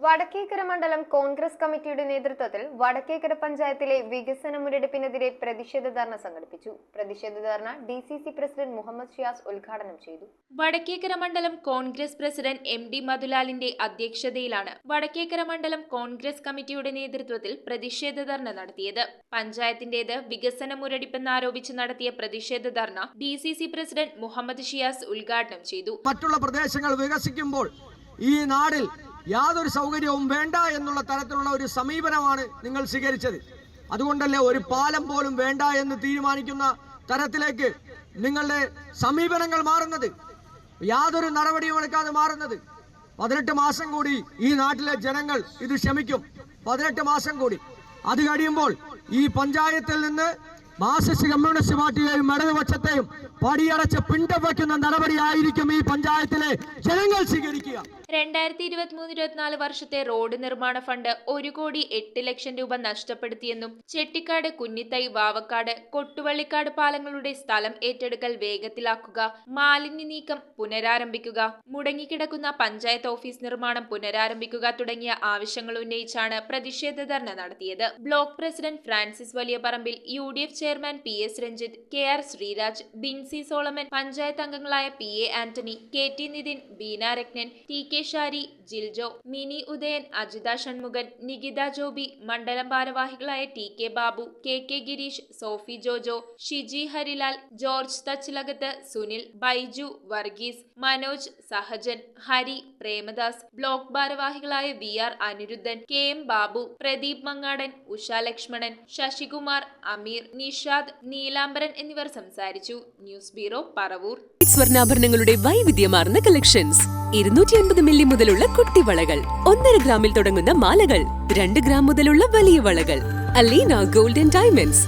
വടക്കേക്കര മണ്ഡലം കോൺഗ്രസ് കമ്മിറ്റിയുടെ നേതൃത്വത്തിൽ വടക്കേക്കര പഞ്ചായത്തിലെ വികസന മുരടിപ്പിനെതിരെ പ്രതിഷേധ ധർണ സംഘടിപ്പിച്ചു. പ്രതിഷേധ ധർണ DCC പ്രസിഡന്റ് മുഹമ്മദ് ഷിയാസ് ഉദ്ഘാടനം ചെയ്തു. വടക്കേക്കര മണ്ഡലം കോൺഗ്രസ് പ്രസിഡന്റ് MD മധുലാലിന്റെ അധ്യക്ഷതയിലാണ് വടക്കേക്കര മണ്ഡലം കോൺഗ്രസ് കമ്മിറ്റിയുടെ നേതൃത്വത്തിൽ പ്രതിഷേധ ധർണ നടത്തിയത്. പഞ്ചായത്തിന്റേത് വികസന മുരടിപ്പെന്നാരോപിച്ച് നടത്തിയ പ്രതിഷേധ ധർണ DCC പ്രസിഡന്റ് മുഹമ്മദ് ഷിയാസ് ഉദ്ഘാടനം ചെയ്തു. മറ്റുള്ള പ്രദേശങ്ങൾ വികസിക്കുമ്പോൾ ഈ നാടിൽ യാതൊരു സൗകര്യവും വേണ്ട എന്നുള്ള തരത്തിലുള്ള ഒരു സമീപനമാണ് നിങ്ങൾ സ്വീകരിച്ചത്. അതുകൊണ്ടല്ലേ ഒരു പാലം പോലും വേണ്ട എന്ന് തീരുമാനിക്കുന്ന തരത്തിലേക്ക് നിങ്ങളുടെ സമീപനങ്ങൾ മാറുന്നത്, യാതൊരു നടപടിയും എടുക്കാതെ മാറുന്നത്. 18 മാസം കൂടി ഈ നാട്ടിലെ ജനങ്ങൾ ഇത് ക്ഷമിക്കും. 18 മാസം കൂടി അത് കഴിയുമ്പോൾ ഈ പഞ്ചായത്തിൽ നിന്ന് മാർക്സിസ്റ്റ് കമ്മ്യൂണിസ്റ്റ് പാർട്ടിയെയും ഇടതുപക്ഷത്തെയും പടിയടച്ച് പിണ്ടം വയ്ക്കുന്ന നടപടിയായിരിക്കും ഈ പഞ്ചായത്തിലെ ജനങ്ങൾ സ്വീകരിക്കുക. 2023-24 വർഷത്തെ റോഡ് നിർമ്മാണ ഫണ്ട് 1,08,00,000 രൂപ നഷ്ടപ്പെടുത്തിയെന്നും ചെട്ടിക്കാട്, കുന്നിത്തൈ, വാവക്കാട്, കൊട്ടുവള്ളിക്കാട് പാലങ്ങളുടെ സ്ഥലം ഏറ്റെടുക്കൽ വേഗത്തിലാക്കുക, മാലിന്യ നീക്കം പുനരാരംഭിക്കുക, മുടങ്ങിക്കിടക്കുന്ന പഞ്ചായത്ത് ഓഫീസ് നിർമ്മാണം പുനരാരംഭിക്കുക തുടങ്ങിയ ആവശ്യങ്ങൾ ഉന്നയിച്ചാണ് പ്രതിഷേധ ധർണ നടത്തിയത്. Block president Francis Valiyaparambil, UDF chairman PS Ranjith, KR Sreeraj, Binsy Solomon, panchayat അംഗങ്ങളായ PA Antony, KT Nithin, Beena Rathnan, TK Shari, Jiljo, Mini Udayan, Ajitha Shanmukhan, Nikitha Joby, മണ്ഡലം ഭാരവാഹികളായ TK Babu, KK Gireesh, Sophie Jojo, Shiji Harilal, George Thachilakath, Sunil, Baiju, Varghese, Manoj, Sahajan, Hari, Premadas, block ഭാരവാഹികളായ VR അനിരുദ്ധൻ, KM ബാബു, പ്രദീപ് മങ്ങാടൻ, ഉഷ ലക്ഷ്മണൻ, ശശികുമാർ, അമീർ, നിഷാദ്, നീലാംബരൻ എന്നിവർ സംസാരിച്ചു. News bureau, Paravur. സ്വർണ്ണാഭരണങ്ങളുടെ വൈവിധ്യമാർന്ന കളക്ഷൻസ് 250 മില്ലി മുതലുള്ള കുട്ടിവളകൾ, 1.5 ഗ്രാമിൽ തുടങ്ങുന്ന മാലകൾ, 2 ഗ്രാം മുതലുള്ള വലിയ വളകൾ. Aleena golden diamonds,